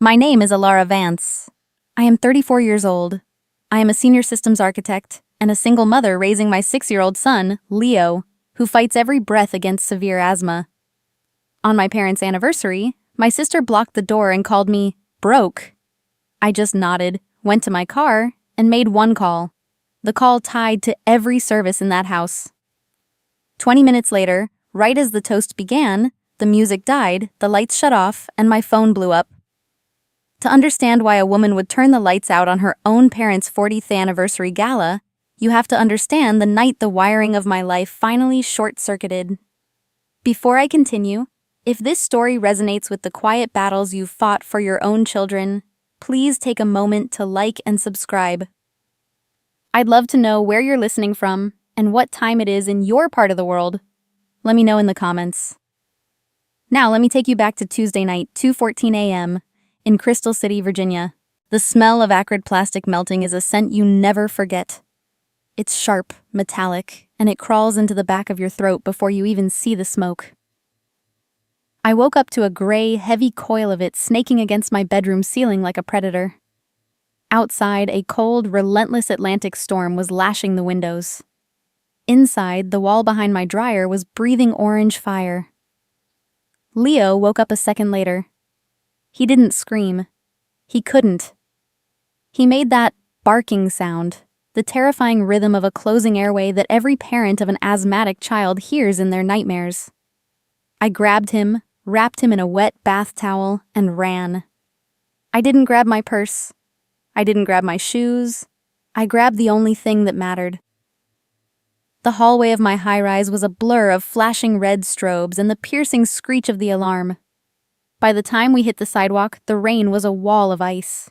My name is Elara Vance. I am 34 years old. I am a senior systems architect and a single mother raising my 6-year-old son, Leo, who fights every breath against severe asthma. On my parents' anniversary, my sister blocked the door and called me broke. I just nodded, went to my car, and made one call. The call tied to every service in that house. 20 minutes later, right as the toast began, the music died, the lights shut off, and my phone blew up. To understand why a woman would turn the lights out on her own parents' 40th anniversary gala, you have to understand the night the wiring of my life finally short-circuited. Before I continue, if this story resonates with the quiet battles you've fought for your own children, please take a moment to like and subscribe. I'd love to know where you're listening from and what time it is in your part of the world. Let me know in the comments. Now let me take you back to Tuesday night, 2:14 a.m., in Crystal City, Virginia. The smell of acrid plastic melting is a scent you never forget. It's sharp, metallic, and it crawls into the back of your throat before you even see the smoke. I woke up to a gray, heavy coil of it snaking against my bedroom ceiling like a predator. Outside, a cold, relentless Atlantic storm was lashing the windows. Inside, the wall behind my dryer was breathing orange fire. Leo woke up a second later. He didn't scream. He couldn't. He made that barking sound, the terrifying rhythm of a closing airway that every parent of an asthmatic child hears in their nightmares. I grabbed him, wrapped him in a wet bath towel, and ran. I didn't grab my purse. I didn't grab my shoes. I grabbed the only thing that mattered. The hallway of my high-rise was a blur of flashing red strobes and the piercing screech of the alarm. By the time we hit the sidewalk, the rain was a wall of ice.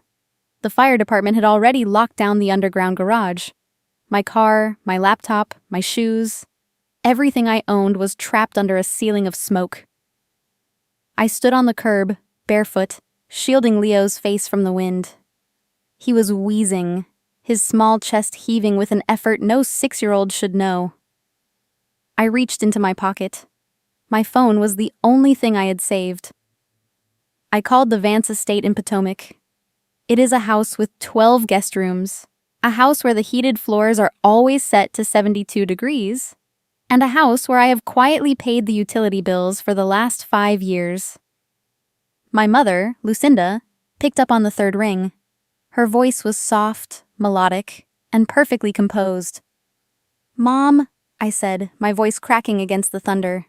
The fire department had already locked down the underground garage. My car, my laptop, my shoes, everything I owned was trapped under a ceiling of smoke. I stood on the curb, barefoot, shielding Leo's face from the wind. He was wheezing, his small chest heaving with an effort no 6-year-old should know. I reached into my pocket. My phone was the only thing I had saved. I called the Vance estate in Potomac. It is a house with 12 guest rooms, a house where the heated floors are always set to 72 degrees, and a house where I have quietly paid the utility bills for the last 5 years. My mother, Lucinda, picked up on the third ring. Her voice was soft, melodic, and perfectly composed. "Mom," I said, my voice cracking against the thunder.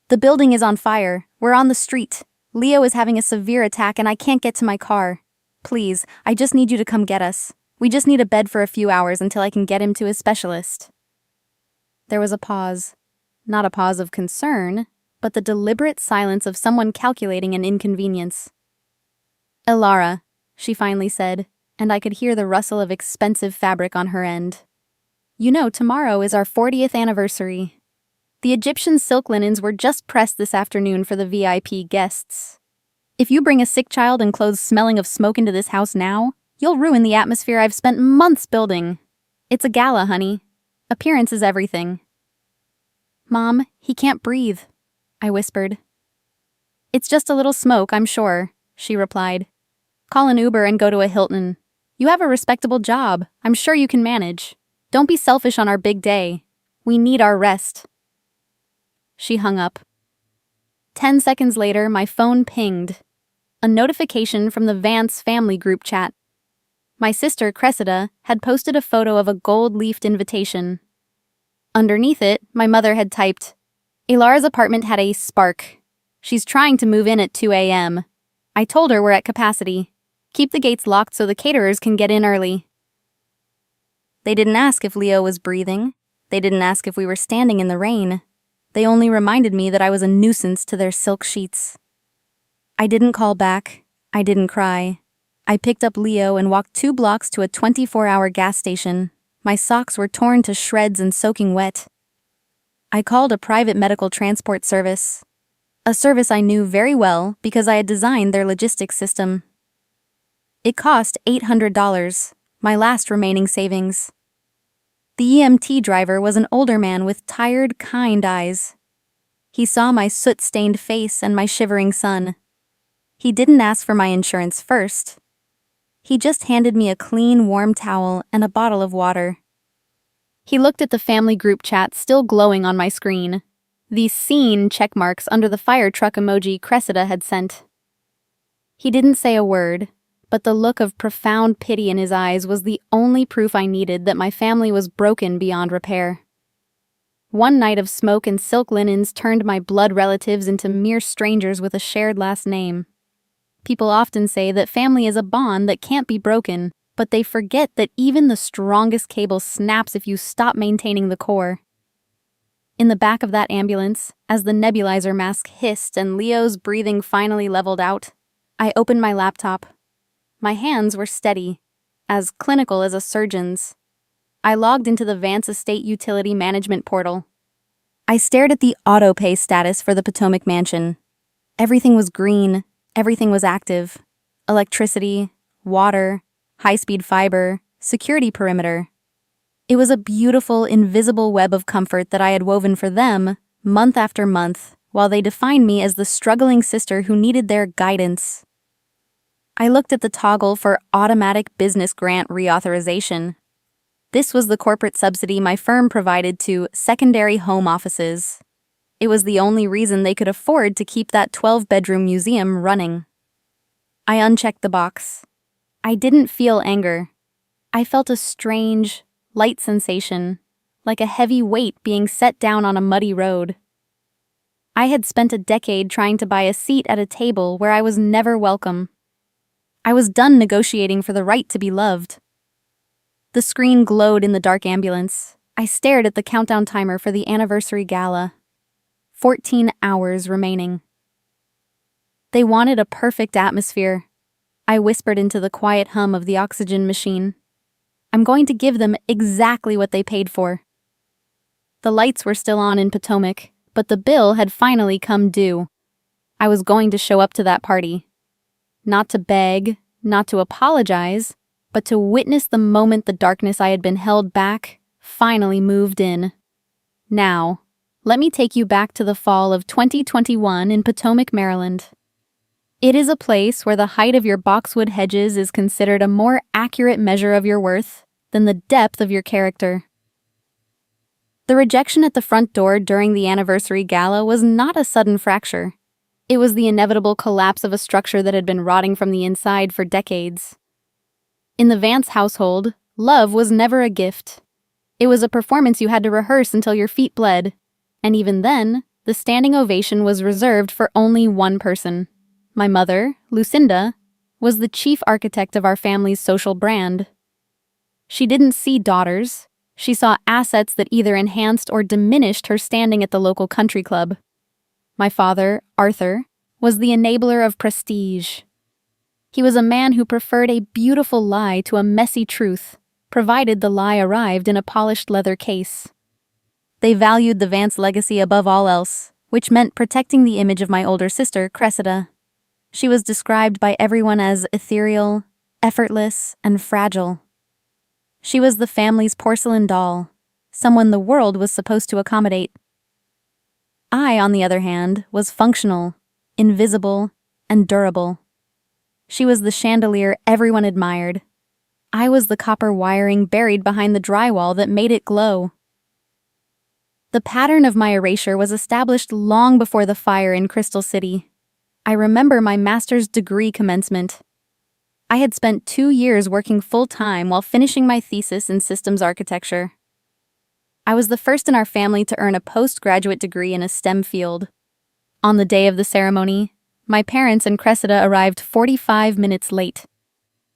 "The building is on fire. We're on the street. Leo is having a severe attack and I can't get to my car. Please, I just need you to come get us. We just need a bed for a few hours until I can get him to his specialist." There was a pause. Not a pause of concern, but the deliberate silence of someone calculating an inconvenience. "Elara," she finally said, and I could hear the rustle of expensive fabric on her end. "You know, tomorrow is our 40th anniversary. The Egyptian silk linens were just pressed this afternoon for the VIP guests. If you bring a sick child and clothes smelling of smoke into this house now, you'll ruin the atmosphere I've spent months building. It's a gala, honey. Appearance is everything." "Mom, he can't breathe," I whispered. "It's just a little smoke, I'm sure," she replied. "Call an Uber and go to a Hilton. You have a respectable job. I'm sure you can manage. Don't be selfish on our big day. We need our rest." She hung up. 10 seconds later, my phone pinged. A notification from the Vance family group chat. My sister, Cressida, had posted a photo of a gold-leafed invitation. Underneath it, my mother had typed, "Elara's apartment had a spark. She's trying to move in at 2 a.m. I told her we're at capacity. Keep the gates locked so the caterers can get in early." They didn't ask if Leo was breathing. They didn't ask if we were standing in the rain. They only reminded me that I was a nuisance to their silk sheets. I didn't call back. I didn't cry. I picked up Leo and walked 2 blocks to a 24-hour gas station. My socks were torn to shreds and soaking wet. I called a private medical transport service, a service I knew very well because I had designed their logistics system. It cost $800, my last remaining savings. The EMT driver was an older man with tired, kind eyes. He saw my soot-stained face and my shivering son. He didn't ask for my insurance first. He just handed me a clean, warm towel and a bottle of water. He looked at the family group chat still glowing on my screen. These seen check marks under the fire truck emoji Cressida had sent. He didn't say a word, but the look of profound pity in his eyes was the only proof I needed that my family was broken beyond repair. One night of smoke and silk linens turned my blood relatives into mere strangers with a shared last name. People often say that family is a bond that can't be broken, but they forget that even the strongest cable snaps if you stop maintaining the core. In the back of that ambulance, as the nebulizer mask hissed and Leo's breathing finally leveled out, I opened my laptop. My hands were steady, as clinical as a surgeon's. I logged into the Vance Estate Utility Management portal. I stared at the auto-pay status for the Potomac mansion. Everything was green, everything was active. Electricity, water, high-speed fiber, security perimeter. It was a beautiful, invisible web of comfort that I had woven for them, month after month, while they defined me as the struggling sister who needed their guidance. I looked at the toggle for automatic business grant reauthorization. This was the corporate subsidy my firm provided to secondary home offices. It was the only reason they could afford to keep that 12-bedroom museum running. I unchecked the box. I didn't feel anger. I felt a strange, light sensation, like a heavy weight being set down on a muddy road. I had spent a decade trying to buy a seat at a table where I was never welcome. I was done negotiating for the right to be loved. The screen glowed in the dark ambulance. I stared at the countdown timer for the anniversary gala. 14 hours remaining. They wanted a perfect atmosphere. I whispered into the quiet hum of the oxygen machine. I'm going to give them exactly what they paid for. The lights were still on in Potomac, but the bill had finally come due. I was going to show up to that party. Not to beg, not to apologize, but to witness the moment the darkness I had been held back finally moved in. Now, let me take you back to the fall of 2021 in Potomac, Maryland. It is a place where the height of your boxwood hedges is considered a more accurate measure of your worth than the depth of your character. The rejection at the front door during the anniversary gala was not a sudden fracture. It was the inevitable collapse of a structure that had been rotting from the inside for decades. In the Vance household, love was never a gift. It was a performance you had to rehearse until your feet bled, and even then, the standing ovation was reserved for only one person. My mother, Lucinda, was the chief architect of our family's social brand. She didn't see daughters. She saw assets that either enhanced or diminished her standing at the local country club. My father, Arthur, was the enabler of prestige. He was a man who preferred a beautiful lie to a messy truth, provided the lie arrived in a polished leather case. They valued the Vance legacy above all else, which meant protecting the image of my older sister, Cressida. She was described by everyone as ethereal, effortless, and fragile. She was the family's porcelain doll, someone the world was supposed to accommodate. I, on the other hand, was functional, invisible, and durable. She was the chandelier everyone admired. I was the copper wiring buried behind the drywall that made it glow. The pattern of my erasure was established long before the fire in Crystal City. I remember my master's degree commencement. I had spent 2 years working full-time while finishing my thesis in systems architecture. I was the first in our family to earn a postgraduate degree in a STEM field. On the day of the ceremony, my parents and Cressida arrived 45 minutes late.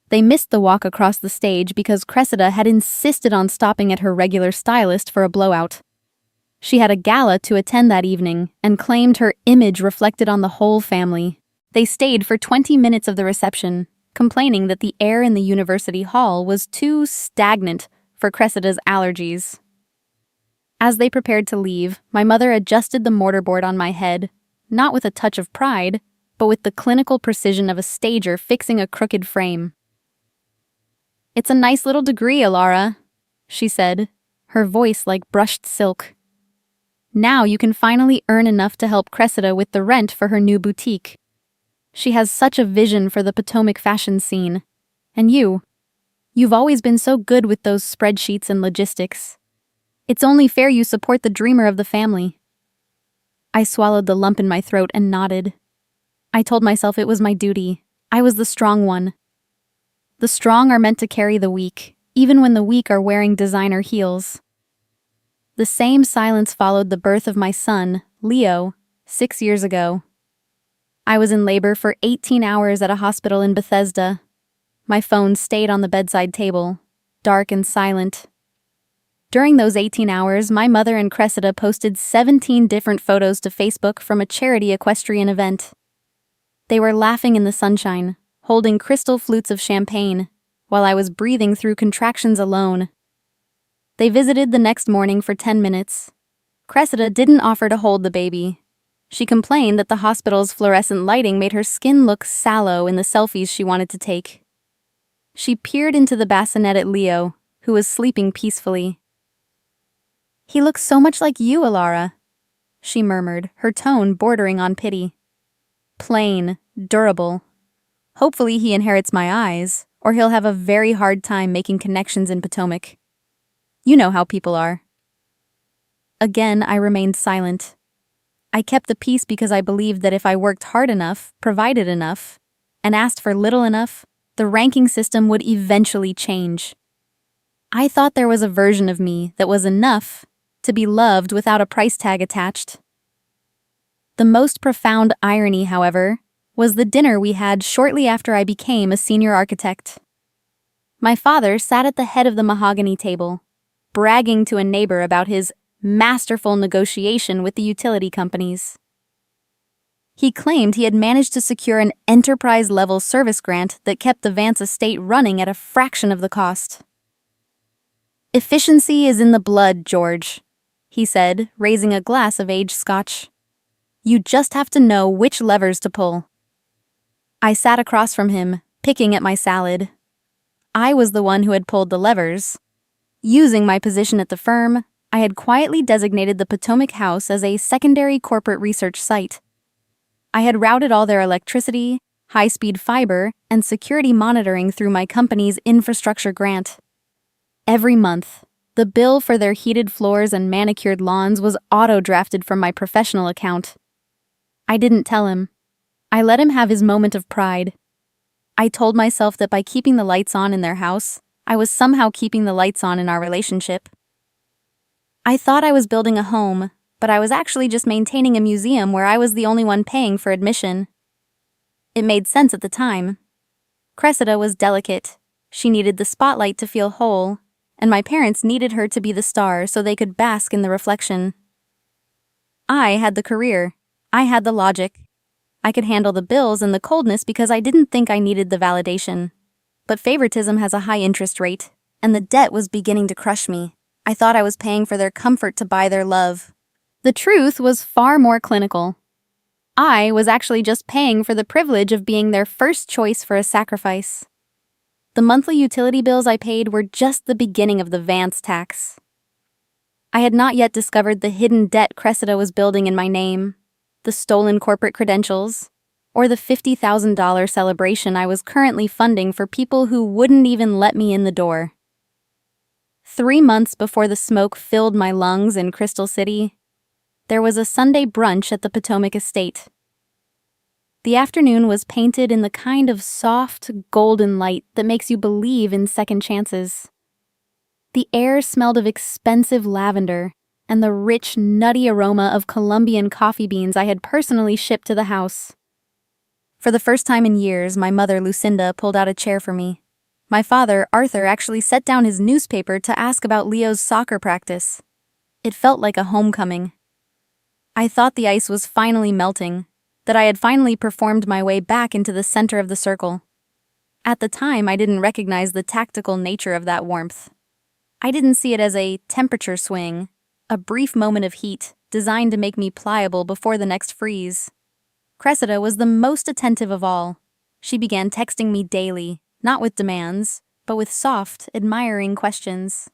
They missed the walk across the stage because Cressida had insisted on stopping at her regular stylist for a blowout. She had a gala to attend that evening and claimed her image reflected on the whole family. They stayed for 20 minutes of the reception, complaining that the air in the university hall was too stagnant for Cressida's allergies. As they prepared to leave, my mother adjusted the mortarboard on my head, not with a touch of pride, but with the clinical precision of a stager fixing a crooked frame. "It's a nice little degree, Elara," she said, her voice like brushed silk. "Now you can finally earn enough to help Cressida with the rent for her new boutique." She has such a vision for the Potomac fashion scene. And you've always been so good with those spreadsheets and logistics. It's only fair you support the dreamer of the family. I swallowed the lump in my throat and nodded. I told myself it was my duty. I was the strong one. The strong are meant to carry the weak, even when the weak are wearing designer heels. The same silence followed the birth of my son, Leo, 6 years ago. I was in labor for 18 hours at a hospital in Bethesda. My phone stayed on the bedside table, dark and silent. During those 18 hours, my mother and Cressida posted 17 different photos to Facebook from a charity equestrian event. They were laughing in the sunshine, holding crystal flutes of champagne, while I was breathing through contractions alone. They visited the next morning for 10 minutes. Cressida didn't offer to hold the baby. She complained that the hospital's fluorescent lighting made her skin look sallow in the selfies she wanted to take. She peered into the bassinet at Leo, who was sleeping peacefully. "He looks so much like you, Elara," she murmured, her tone bordering on pity. "Plain, durable. Hopefully he inherits my eyes, or he'll have a very hard time making connections in Potomac. You know how people are." Again, I remained silent. I kept the peace because I believed that if I worked hard enough, provided enough, and asked for little enough, the ranking system would eventually change. I thought there was a version of me that was enough to be loved without a price tag attached. The most profound irony, however, was the dinner we had shortly after I became a senior architect. My father sat at the head of the mahogany table, bragging to a neighbor about his masterful negotiation with the utility companies. He claimed he had managed to secure an enterprise-level service grant that kept the Vance estate running at a fraction of the cost. "Efficiency is in the blood, George," he said, raising a glass of aged scotch. "You just have to know which levers to pull." I sat across from him, picking at my salad. I was the one who had pulled the levers. Using my position at the firm, I had quietly designated the Potomac House as a secondary corporate research site. I had routed all their electricity, high-speed fiber, and security monitoring through my company's infrastructure grant. Every month, the bill for their heated floors and manicured lawns was auto-drafted from my professional account. I didn't tell him. I let him have his moment of pride. I told myself that by keeping the lights on in their house, I was somehow keeping the lights on in our relationship. I thought I was building a home, but I was actually just maintaining a museum where I was the only one paying for admission. It made sense at the time. Cressida was delicate. She needed the spotlight to feel whole, and my parents needed her to be the star so they could bask in the reflection. I had the career. I had the logic. I could handle the bills and the coldness because I didn't think I needed the validation. But favoritism has a high interest rate, and the debt was beginning to crush me. I thought I was paying for their comfort to buy their love. The truth was far more clinical. I was actually just paying for the privilege of being their first choice for a sacrifice. The monthly utility bills I paid were just the beginning of the Vance tax. I had not yet discovered the hidden debt Cressida was building in my name, the stolen corporate credentials, or the $50,000 celebration I was currently funding for people who wouldn't even let me in the door. 3 months before the smoke filled my lungs in Crystal City, there was a Sunday brunch at the Potomac estate. The afternoon was painted in the kind of soft, golden light that makes you believe in second chances. The air smelled of expensive lavender and the rich, nutty aroma of Colombian coffee beans I had personally shipped to the house. For the first time in years, my mother, Lucinda, pulled out a chair for me. My father, Arthur, actually set down his newspaper to ask about Leo's soccer practice. It felt like a homecoming. I thought the ice was finally melting, that I had finally performed my way back into the center of the circle. At the time, I didn't recognize the tactical nature of that warmth. I didn't see it as a temperature swing, a brief moment of heat designed to make me pliable before the next freeze. Cressida was the most attentive of all. She began texting me daily, not with demands, but with soft, admiring questions.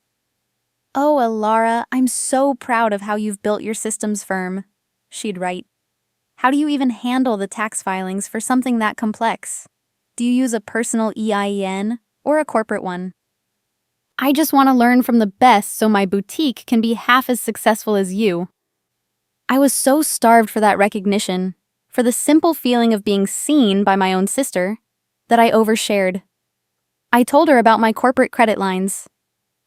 "Oh, Elara, I'm so proud of how you've built your systems firm," she'd write. How do you even handle the tax filings for something that complex? Do you use a personal EIN or a corporate one? I just want to learn from the best so my boutique can be half as successful as you. I was so starved for that recognition, for the simple feeling of being seen by my own sister, that I overshared. I told her about my corporate credit lines.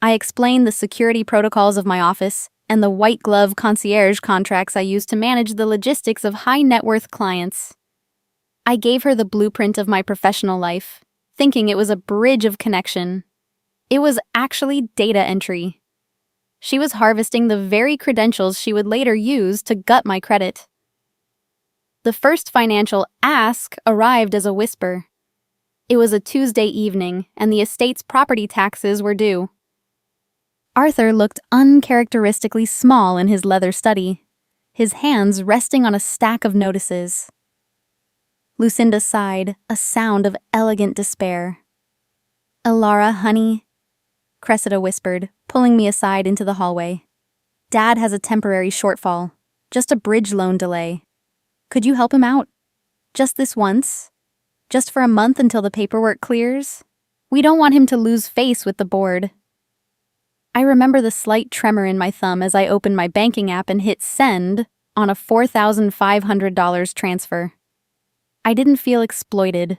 I explained the security protocols of my office and the white glove concierge contracts I used to manage the logistics of high net worth clients. I gave her the blueprint of my professional life, thinking it was a bridge of connection. It was actually data entry. She was harvesting the very credentials she would later use to gut my credit. The first financial ask arrived as a whisper. It was a Tuesday evening, and the estate's property taxes were due. Arthur looked uncharacteristically small in his leather study, his hands resting on a stack of notices. Lucinda sighed, a sound of elegant despair. "Elara, honey," Cressida whispered, pulling me aside into the hallway. "Dad has a temporary shortfall, just a bridge loan delay. Could you help him out? Just this once? Just for a month until the paperwork clears? We don't want him to lose face with the board." I remember the slight tremor in my thumb as I opened my banking app and hit send on a $4,500 transfer. I didn't feel exploited.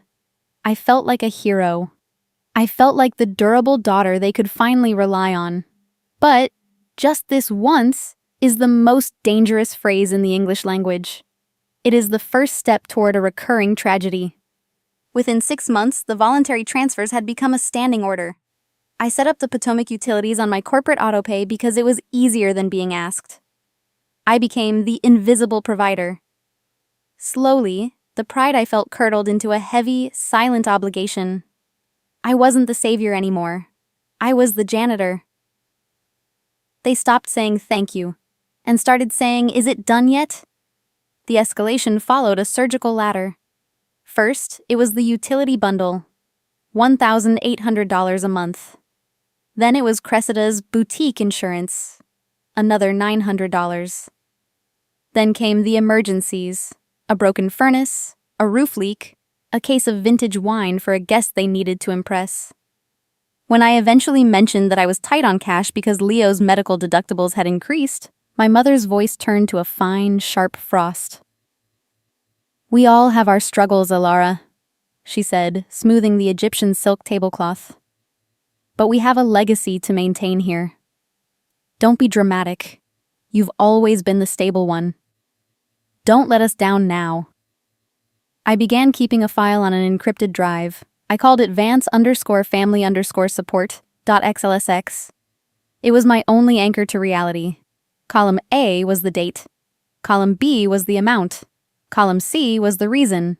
I felt like a hero. I felt like the durable daughter they could finally rely on. But just this once is the most dangerous phrase in the English language. It is the first step toward a recurring tragedy. Within 6 months, the voluntary transfers had become a standing order. I set up the Potomac utilities on my corporate autopay because it was easier than being asked. I became the invisible provider. Slowly, the pride I felt curdled into a heavy, silent obligation. I wasn't the savior anymore. I was the janitor. They stopped saying thank you and started saying, "Is it done yet?" The escalation followed a surgical ladder. First, it was the utility bundle, $1,800 a month. Then it was Cressida's boutique insurance, another $900. Then came the emergencies, a broken furnace, a roof leak, a case of vintage wine for a guest they needed to impress. When I eventually mentioned that I was tight on cash because Leo's medical deductibles had increased, my mother's voice turned to a fine, sharp frost. "We all have our struggles, Elara," she said, smoothing the Egyptian silk tablecloth. "But we have a legacy to maintain here. Don't be dramatic. You've always been the stable one. Don't let us down now." I began keeping a file on an encrypted drive. I called it Vance_family_support.xlsx. It was my only anchor to reality. Column A was the date. Column B was the amount. Column C was the reason.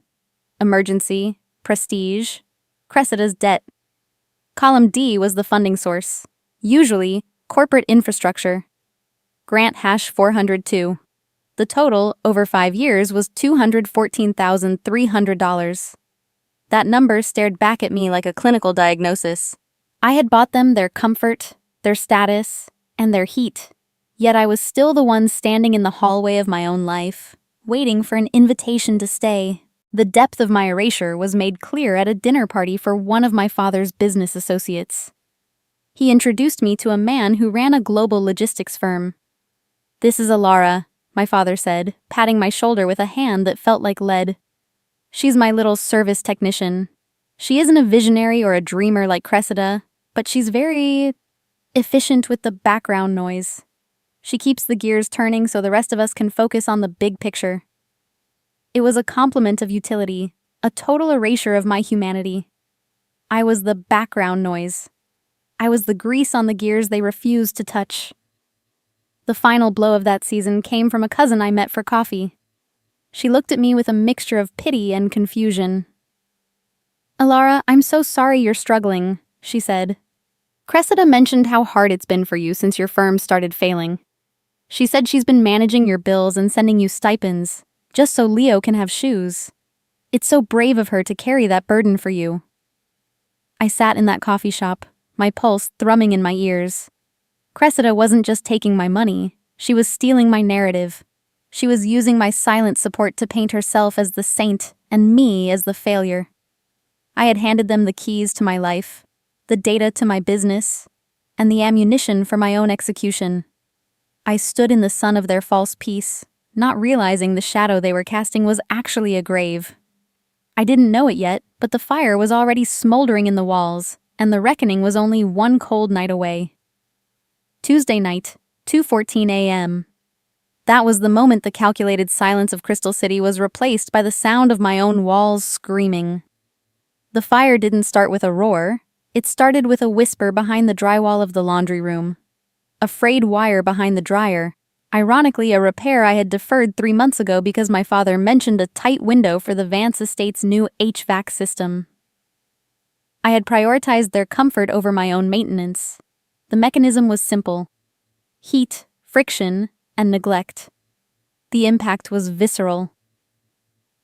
Emergency, prestige, Cressida's debt. Column D was the funding source. Usually, corporate infrastructure. Grant #402. The total, over 5 years, was $214,300. That number stared back at me like a clinical diagnosis. I had bought them their comfort, their status, and their heat. Yet I was still the one standing in the hallway of my own life, waiting for an invitation to stay. The depth of my erasure was made clear at a dinner party for one of my father's business associates. He introduced me to a man who ran a global logistics firm. "This is Elara," my father said, patting my shoulder with a hand that felt like lead. "She's my little service technician. She isn't a visionary or a dreamer like Cressida, but she's very efficient with the background noise. She keeps the gears turning so the rest of us can focus on the big picture." It was a compliment of utility, a total erasure of my humanity. I was the background noise. I was the grease on the gears they refused to touch. The final blow of that season came from a cousin I met for coffee. She looked at me with a mixture of pity and confusion. "Elara, I'm so sorry you're struggling," she said. "Cressida mentioned how hard it's been for you since your firm started failing. She said she's been managing your bills and sending you stipends, just so Leo can have shoes. It's so brave of her to carry that burden for you." I sat in that coffee shop, my pulse thrumming in my ears. Cressida wasn't just taking my money, she was stealing my narrative. She was using my silent support to paint herself as the saint and me as the failure. I had handed them the keys to my life, the data to my business, and the ammunition for my own execution. I stood in the sun of their false peace, not realizing the shadow they were casting was actually a grave. I didn't know it yet, but the fire was already smoldering in the walls, and the reckoning was only one cold night away. Tuesday night, 2:14 a.m. That was the moment the calculated silence of Crystal City was replaced by the sound of my own walls screaming. The fire didn't start with a roar, it started with a whisper behind the drywall of the laundry room. A frayed wire behind the dryer, ironically a repair I had deferred 3 months ago because my father mentioned a tight window for the Vance estate's new HVAC system. I had prioritized their comfort over my own maintenance. The mechanism was simple: heat, friction, and neglect. The impact was visceral.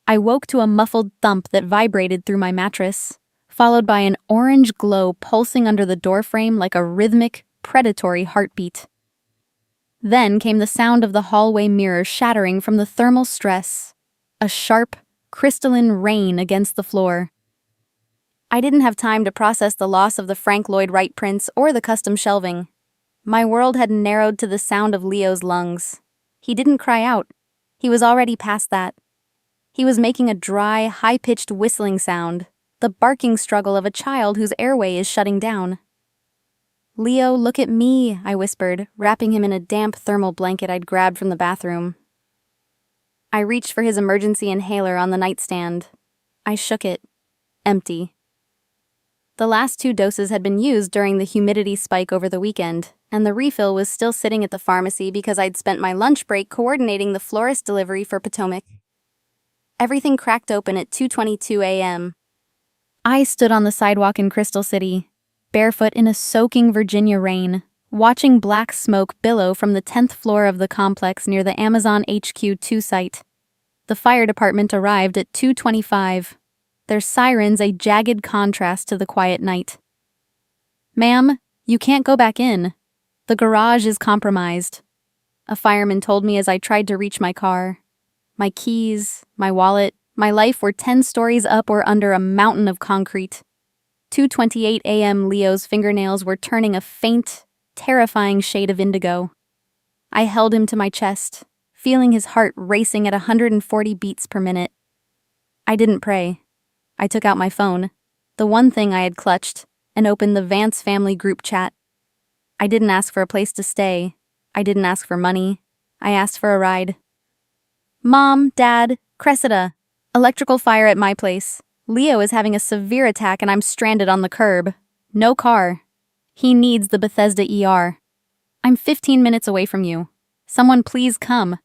I woke to a muffled thump that vibrated through my mattress, followed by an orange glow pulsing under the doorframe like a rhythmic, predatory heartbeat. Then came the sound of the hallway mirror shattering from the thermal stress, a sharp, crystalline rain against the floor. I didn't have time to process the loss of the Frank Lloyd Wright prints or the custom shelving. My world had narrowed to the sound of Leo's lungs. He didn't cry out. He was already past that. He was making a dry, high-pitched whistling sound, the barking struggle of a child whose airway is shutting down. "Leo, look at me," I whispered, wrapping him in a damp thermal blanket I'd grabbed from the bathroom. I reached for his emergency inhaler on the nightstand. I shook it. Empty. The last 2 doses had been used during the humidity spike over the weekend, and the refill was still sitting at the pharmacy because I'd spent my lunch break coordinating the florist delivery for Potomac. Everything cracked open at 2:22 a.m. I stood on the sidewalk in Crystal City, barefoot in a soaking Virginia rain, watching black smoke billow from the 10th floor of the complex near the Amazon HQ2 site. The fire department arrived at 2:25. Their sirens a jagged contrast to the quiet night. "Ma'am, you can't go back in. The garage is compromised," a fireman told me as I tried to reach my car. My keys, my wallet, my life were 10 stories up or under a mountain of concrete. 2:28 a.m. Leo's fingernails were turning a faint, terrifying shade of indigo. I held him to my chest, feeling his heart racing at 140 beats per minute. I didn't pray. I took out my phone, the one thing I had clutched, and opened the Vance family group chat. I didn't ask for a place to stay. I didn't ask for money. I asked for a ride. "Mom, Dad, Cressida, electrical fire at my place. Leo is having a severe attack and I'm stranded on the curb. No car. He needs the Bethesda ER. I'm 15 minutes away from you. Someone please come."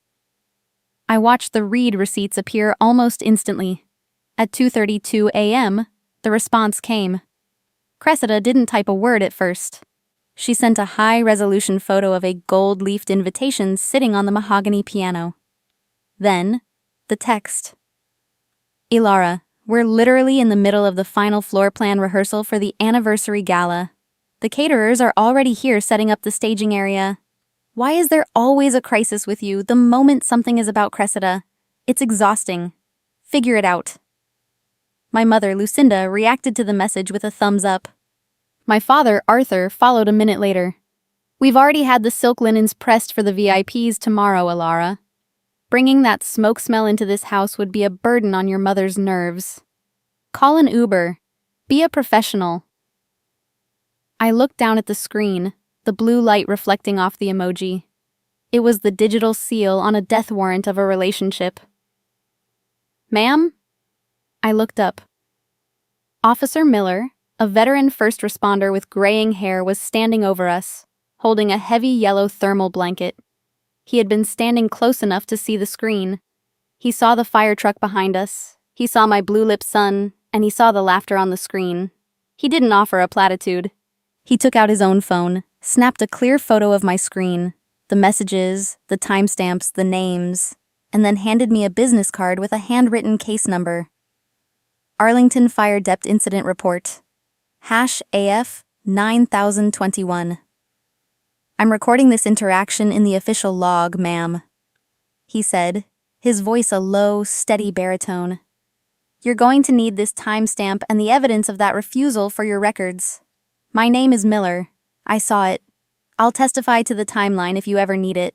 I watched the read receipts appear almost instantly. At 2:32 a.m., the response came. Cressida didn't type a word at first. She sent a high-resolution photo of a gold-leafed invitation sitting on the mahogany piano. Then, the text. "Elara, we're literally in the middle of the final floor plan rehearsal for the anniversary gala. The caterers are already here setting up the staging area. Why is there always a crisis with you the moment something is about Cressida? It's exhausting. Figure it out." My mother, Lucinda, reacted to the message with a thumbs up. My father, Arthur, followed a minute later. "We've already had the silk linens pressed for the VIPs tomorrow, Elara. Bringing that smoke smell into this house would be a burden on your mother's nerves. Call an Uber. Be a professional." I looked down at the screen, the blue light reflecting off the emoji. It was the digital seal on a death warrant of a relationship. "Ma'am?" I looked up. Officer Miller, a veteran first responder with graying hair, was standing over us, holding a heavy yellow thermal blanket. He had been standing close enough to see the screen. He saw the fire truck behind us, he saw my blue-lipped son, and he saw the laughter on the screen. He didn't offer a platitude. He took out his own phone, snapped a clear photo of my screen, the messages, the timestamps, the names, and then handed me a business card with a handwritten case number. Arlington Fire Depth Incident Report. #AF 9021. I'm recording this interaction in the official log, ma'am. he said, his voice a low, steady baritone. "You're going to need this timestamp and the evidence of that refusal for your records. My name is Miller. I saw it. I'll testify to the timeline if you ever need it.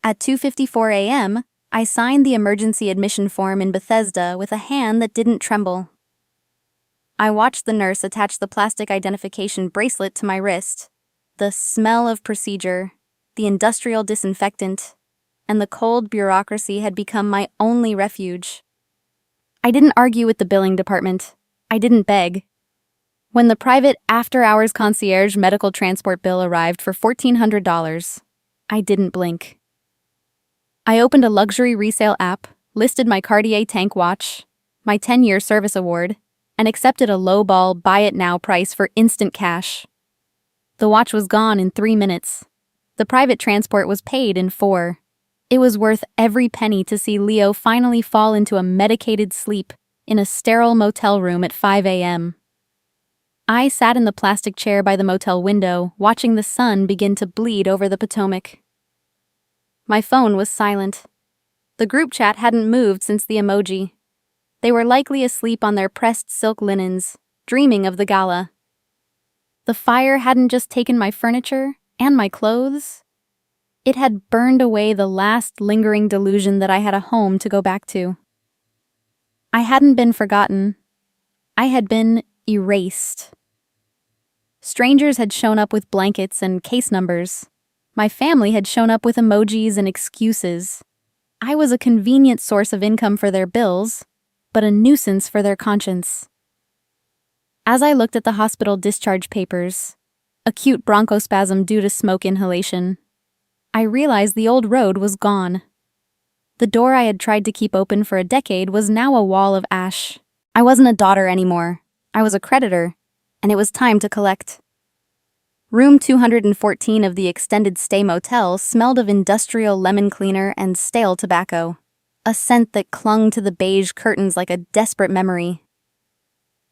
At 2:54 a.m., I signed the emergency admission form in Bethesda with a hand that didn't tremble. I watched the nurse attach the plastic identification bracelet to my wrist. The smell of procedure, the industrial disinfectant, and the cold bureaucracy had become my only refuge. I didn't argue with the billing department. I didn't beg. When the private after-hours concierge medical transport bill arrived for $1,400, I didn't blink. I opened a luxury resale app, listed my Cartier tank watch, my 10-year service award, and accepted a low-ball buy-it-now price for instant cash. The watch was gone in 3 minutes. The private transport was paid in 4. It was worth every penny to see Leo finally fall into a medicated sleep in a sterile motel room at 5 a.m. I sat in the plastic chair by the motel window, watching the sun begin to bleed over the Potomac. My phone was silent. The group chat hadn't moved since the emoji. They were likely asleep on their pressed silk linens, dreaming of the gala. The fire hadn't just taken my furniture and my clothes. It had burned away the last lingering delusion that I had a home to go back to. I hadn't been forgotten. I had been erased. Strangers had shown up with blankets and case numbers. My family had shown up with emojis and excuses. I was a convenient source of income for their bills, but a nuisance for their conscience. As I looked at the hospital discharge papers, acute bronchospasm due to smoke inhalation, I realized the old road was gone. The door I had tried to keep open for a decade was now a wall of ash. I wasn't a daughter anymore. I was a creditor, and it was time to collect. Room 214 of the extended stay motel smelled of industrial lemon cleaner and stale tobacco, a scent that clung to the beige curtains like a desperate memory.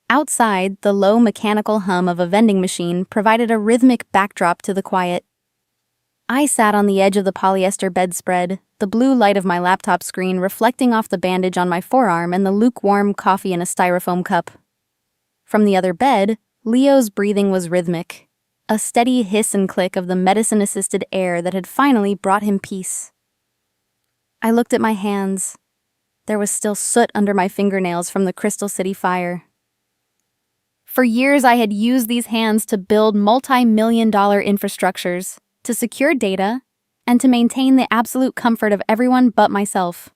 Outside, the low mechanical hum of a vending machine provided a rhythmic backdrop to the quiet. I sat on the edge of the polyester bedspread, the blue light of my laptop screen reflecting off the bandage on my forearm and the lukewarm coffee in a styrofoam cup. From the other bed, Leo's breathing was rhythmic, a steady hiss and click of the medicine-assisted air that had finally brought him peace. I looked at my hands. There was still soot under my fingernails from the Crystal City fire. For years, I had used these hands to build multi-million-dollar infrastructures, to secure data, and to maintain the absolute comfort of everyone but myself.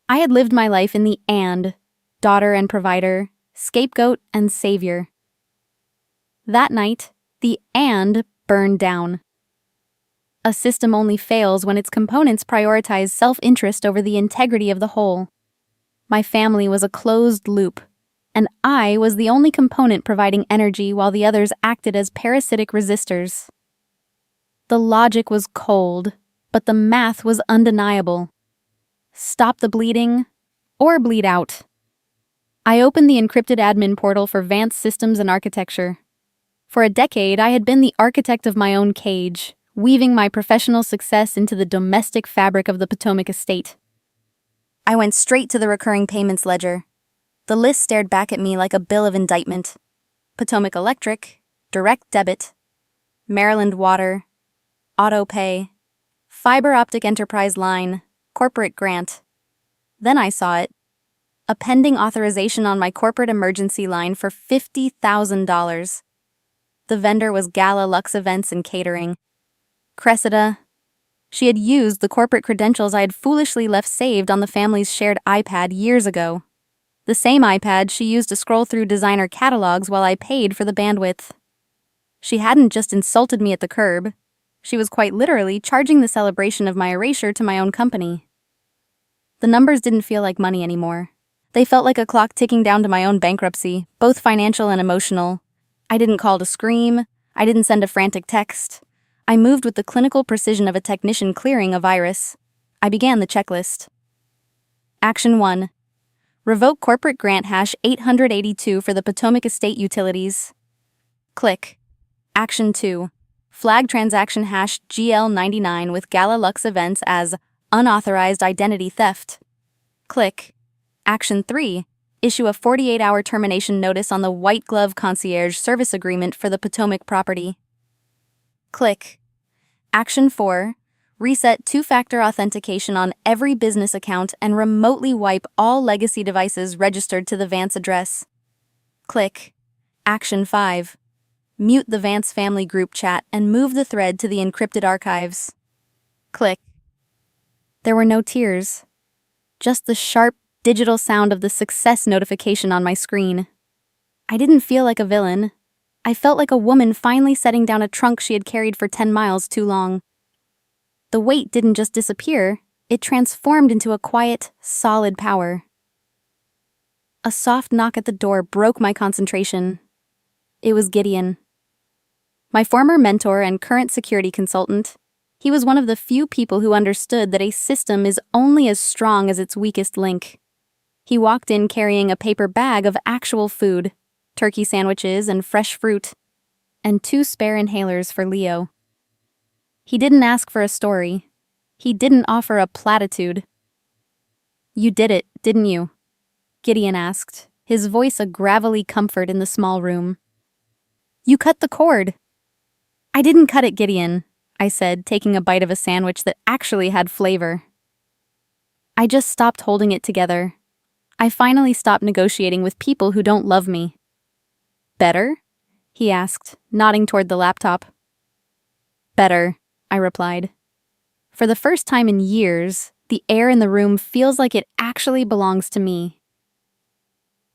I had lived my life in the and, daughter and provider, scapegoat and savior. That night, the and burned down. A system only fails when its components prioritize self-interest over the integrity of the whole. My family was a closed loop, and I was the only component providing energy while the others acted as parasitic resistors. The logic was cold, but the math was undeniable. Stop the bleeding, or bleed out. I opened the encrypted admin portal for Vance Systems and Architecture. For a decade, I had been the architect of my own cage, weaving my professional success into the domestic fabric of the Potomac estate. I went straight to the recurring payments ledger. The list stared back at me like a bill of indictment. Potomac Electric, direct debit, Maryland Water, auto pay, fiber optic enterprise line, corporate grant. Then I saw it. A pending authorization on my corporate emergency line for $50,000. The vendor was Gala Lux Events and Catering. Cressida. She had used the corporate credentials I had foolishly left saved on the family's shared iPad years ago. The same iPad she used to scroll through designer catalogs while I paid for the bandwidth. She hadn't just insulted me at the curb. She was quite literally charging the celebration of my erasure to my own company. The numbers didn't feel like money anymore. They felt like a clock ticking down to my own bankruptcy, both financial and emotional. I didn't call to scream. I didn't send a frantic text. I moved with the clinical precision of a technician clearing a virus. I began the checklist. Action 1. Revoke corporate grant hash 882 for the Potomac Estate Utilities. Click. Action 2. Flag transaction hash GL99 with Gala Lux Events as Unauthorized identity theft. Click. Action 3. Issue a 48-hour termination notice on the white glove concierge service agreement for the Potomac property. Click. Action 4. Reset two-factor authentication on every business account and remotely wipe all legacy devices registered to the Vance address. Click. Action 5. Mute the Vance family group chat and move the thread to the encrypted archives. Click. There were no tears. Just the sharp, digital sound of the success notification on my screen. I didn't feel like a villain. I felt like a woman finally setting down a trunk she had carried for 10 miles too long. The weight didn't just disappear, it transformed into a quiet, solid power. A soft knock at the door broke my concentration. It was Gideon. My former mentor and current security consultant. He was one of the few people who understood that a system is only as strong as its weakest link. He walked in carrying a paper bag of actual food, turkey sandwiches and fresh fruit, and 2 spare inhalers for Leo. He didn't ask for a story. He didn't offer a platitude. "You did it, didn't you?" Gideon asked, his voice a gravelly comfort in the small room. "You cut the cord." "I didn't cut it, Gideon," I said, taking a bite of a sandwich that actually had flavor. "I just stopped holding it together. I finally stopped negotiating with people who don't love me." "Better?" he asked, nodding toward the laptop. "Better," I replied. For the first time in years, the air in the room feels like it actually belongs to me.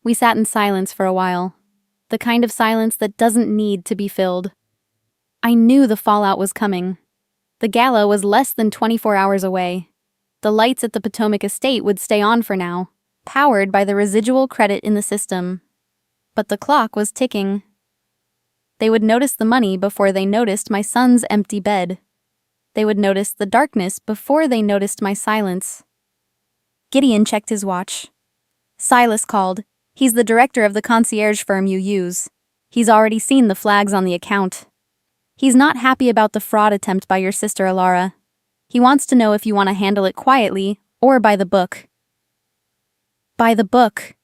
We sat in silence for a while, the kind of silence that doesn't need to be filled. I knew the fallout was coming. The gala was less than 24 hours away. The lights at the Potomac estate would stay on for now, powered by the residual credit in the system. But the clock was ticking. They would notice the money before they noticed my son's empty bed. They would notice the darkness before they noticed my silence. Gideon checked his watch. "Silas called. He's the director of the concierge firm you use. He's already seen the flags on the account. He's not happy about the fraud attempt by your sister Elara. He wants to know if you want to handle it quietly or by the book." "By the book,"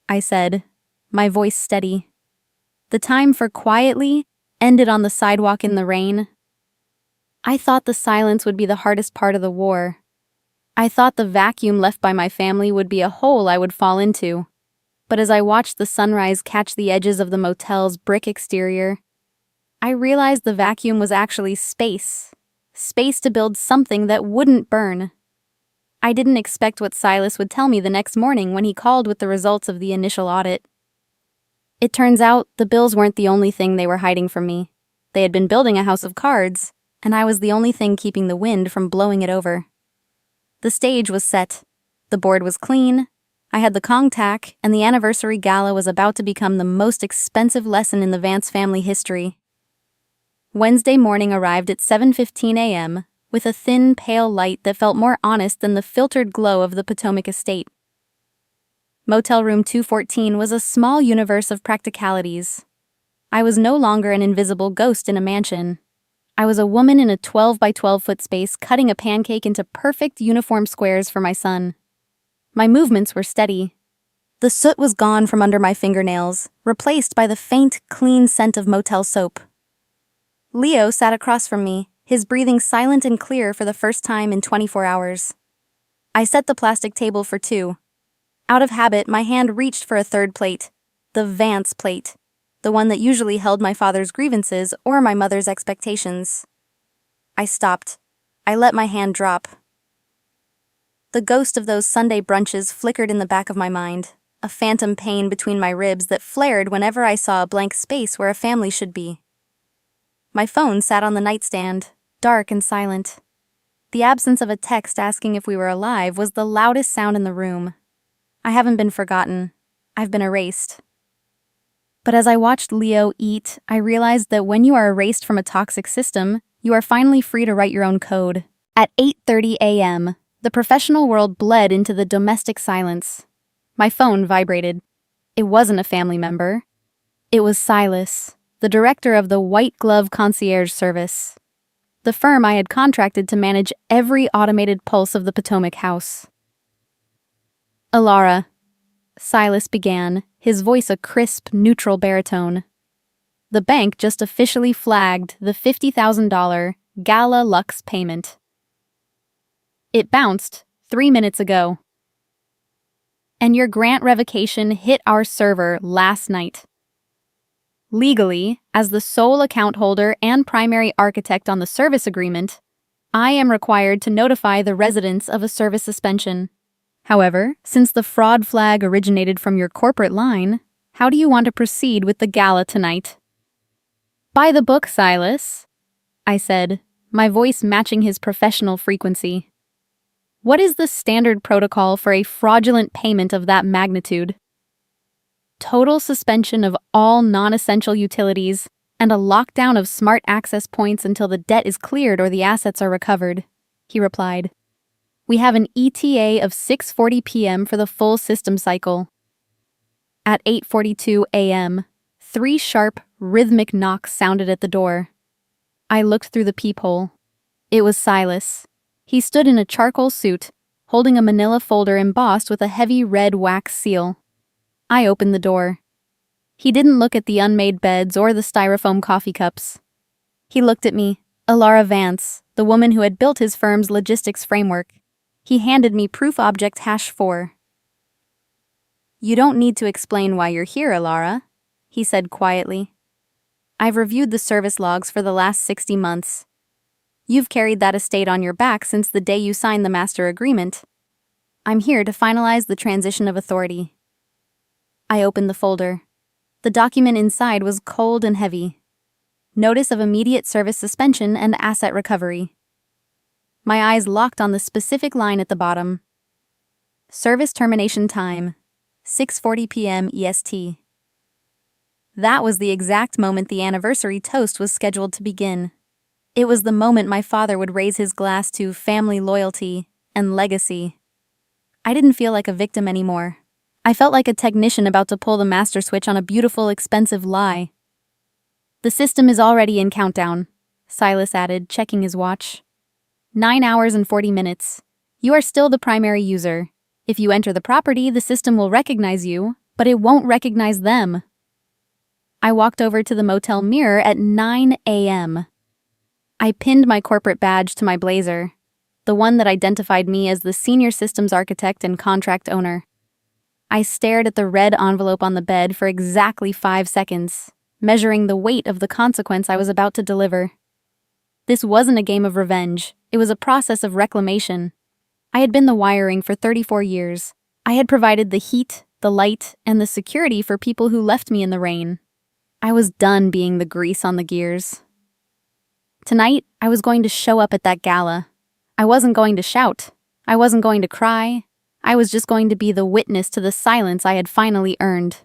I said, my voice steady. The time for quietly ended on the sidewalk in the rain. I thought the silence would be the hardest part of the war. I thought the vacuum left by my family would be a hole I would fall into. But as I watched the sunrise catch the edges of the motel's brick exterior, I realized the vacuum was actually space. Space to build something that wouldn't burn. I didn't expect what Silas would tell me the next morning when he called with the results of the initial audit. It turns out the bills weren't the only thing they were hiding from me. They had been building a house of cards, and I was the only thing keeping the wind from blowing it over. The stage was set. The board was clean. I had the Kong tack, and the anniversary gala was about to become the most expensive lesson in the Vance family history. Wednesday morning arrived at 7:15 a.m., with a thin, pale light that felt more honest than the filtered glow of the Potomac estate. Motel room 214 was a small universe of practicalities. I was no longer an invisible ghost in a mansion. I was a woman in a 12 by 12 foot space cutting a pancake into perfect uniform squares for my son. My movements were steady. The soot was gone from under my fingernails, replaced by the faint, clean scent of motel soap. Leo sat across from me, his breathing silent and clear for the first time in 24 hours. I set the plastic table for 2. Out of habit, my hand reached for a third plate, the Vance plate, the one that usually held my father's grievances or my mother's expectations. I stopped. I let my hand drop. The ghost of those Sunday brunches flickered in the back of my mind, a phantom pain between my ribs that flared whenever I saw a blank space where a family should be. My phone sat on the nightstand, dark and silent. The absence of a text asking if we were alive was the loudest sound in the room. I haven't been forgotten. I've been erased. But as I watched Leo eat, I realized that when you are erased from a toxic system, you are finally free to write your own code. At 8:30 a.m., the professional world bled into the domestic silence. My phone vibrated. It wasn't a family member. It was Silas, the director of the white glove concierge service. the firm I had contracted to manage every automated pulse of the Potomac house. Elara, Silas began, his voice a crisp, neutral baritone. The bank just officially flagged the $50,000 gala Lux payment. It bounced 3 minutes ago. And your grant revocation hit our server last night. Legally, as the sole account holder and primary architect on the service agreement, I am required to notify the residents of a service suspension. However, since the fraud flag originated from your corporate line, how do you want to proceed with the gala tonight? By the book, Silas, I said, my voice matching his professional frequency. What is the standard protocol for a fraudulent payment of that magnitude? Total suspension of all non-essential utilities and a lockdown of smart access points until the debt is cleared or the assets are recovered, he replied. We have an ETA of 6:40 p.m. for the full system cycle. At 8:42 a.m., 3 sharp, rhythmic knocks sounded at the door. I looked through the peephole. It was Silas. He stood in a charcoal suit, holding a manila folder embossed with a heavy red wax seal. I opened the door. He didn't look at the unmade beds or the styrofoam coffee cups. He looked at me, Elara Vance, the woman who had built his firm's logistics framework. He handed me proof object #4. You don't need to explain why you're here, Elara, he said quietly. I've reviewed the service logs for the last 60 months. You've carried that estate on your back since the day you signed the master agreement. I'm here to finalize the transition of authority. I opened the folder. The document inside was cold and heavy. Notice of immediate service suspension and asset recovery. My eyes locked on the specific line at the bottom. Service termination time, 6:40 p.m. EST. That was the exact moment the anniversary toast was scheduled to begin. It was the moment my father would raise his glass to family loyalty and legacy. I didn't feel like a victim anymore. I felt like a technician about to pull the master switch on a beautiful, expensive lie. The system is already in countdown, Silas added, checking his watch. 9 hours and 40 minutes. You are still the primary user. If you enter the property, the system will recognize you, but it won't recognize them. I walked over to the motel mirror at 9 a.m. I pinned my corporate badge to my blazer, the one that identified me as the senior systems architect and contract owner. I stared at the red envelope on the bed for exactly 5 seconds, measuring the weight of the consequence I was about to deliver. This wasn't a game of revenge. It was a process of reclamation. I had been the wiring for 34 years. I had provided the heat, the light, and the security for people who left me in the rain. I was done being the grease on the gears. Tonight, I was going to show up at that gala. I wasn't going to shout. I wasn't going to cry. I was just going to be the witness to the silence I had finally earned.